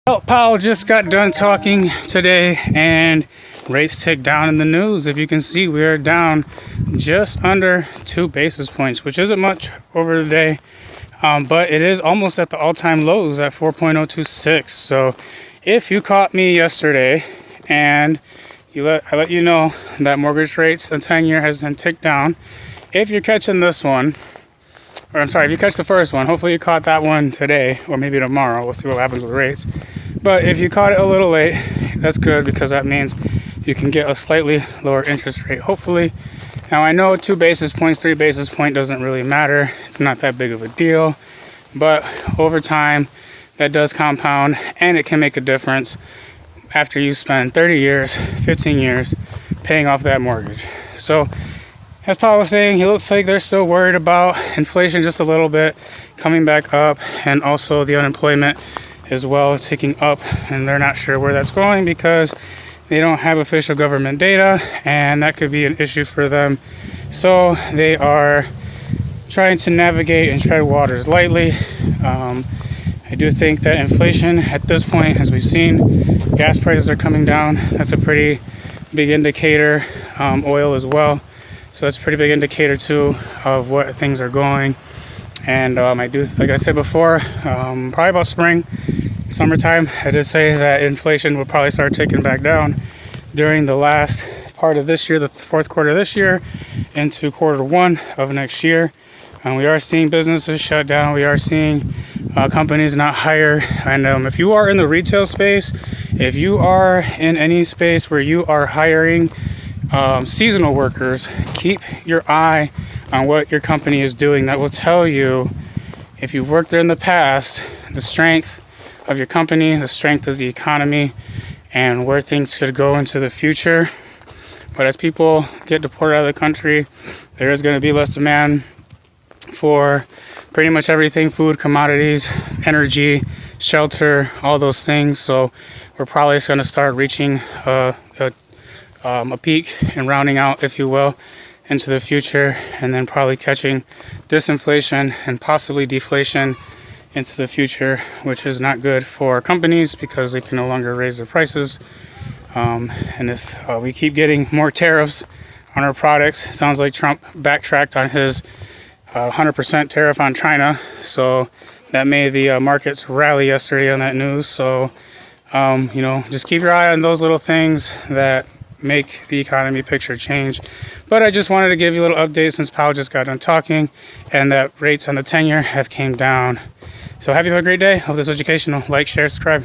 Well, Powell just got done talking today and rates ticked down in the news. If you can see, we are down just under 2 basis points, which isn't much over the day, but it is almost at the all-time lows at 4.026. So if you caught me yesterday and I let you know that mortgage rates, the 10-year has been ticked down. If you're catching this one, or I'm sorry, if you catch the first one, hopefully you caught that one today or maybe tomorrow. We'll see what happens with rates. But if you caught it a little late, that's good because that means you can get a slightly lower interest rate, hopefully. Now, I know 2 basis points, 3 basis point doesn't really matter. It's not that big of a deal. But over time, that does compound and it can make a difference after you spend 30 years, 15 years paying off that mortgage. So as Paul was saying, he looks like they're still worried about inflation just a little bit coming back up, and also the unemployment as well ticking up, and they're not sure where that's going because they don't have official government data, and that could be an issue for them. So they are trying to navigate and tread waters lightly. I do think that inflation at this point, as we've seen, gas prices are coming down. That's a pretty big indicator. Oil as well. So that's a pretty big indicator too of what things are going. And I do, like I said before, probably about summertime, I did say that inflation would probably start ticking back down during the last part of this year, the fourth quarter of this year, into quarter one of next year. We are seeing businesses shut down. We are seeing companies not hire. And if you are in the retail space, if you are in any space where you are hiring seasonal workers, keep your eye on what your company is doing. That will tell you, if you've worked there in the past, the strength of your company, the strength of the economy, and where things could go into the future. But as people get deported out of the country, there is going to be less demand for pretty much everything: food, commodities, energy, shelter, all those things. So we're probably going to start reaching a peak and rounding out, if you will, into the future, and then probably catching disinflation and possibly deflation into the future, which is not good for companies because they can no longer raise their prices. And if we keep getting more tariffs on our products, sounds like Trump backtracked on his 100% tariff on China, so that made the markets rally yesterday on that news. So just keep your eye on those little things that make the economy picture change. But I just wanted to give you a little update since Powell just got done talking, and that rates on the 10-year have came down. So have you have a great day. Hope this was educational. Like, share, subscribe.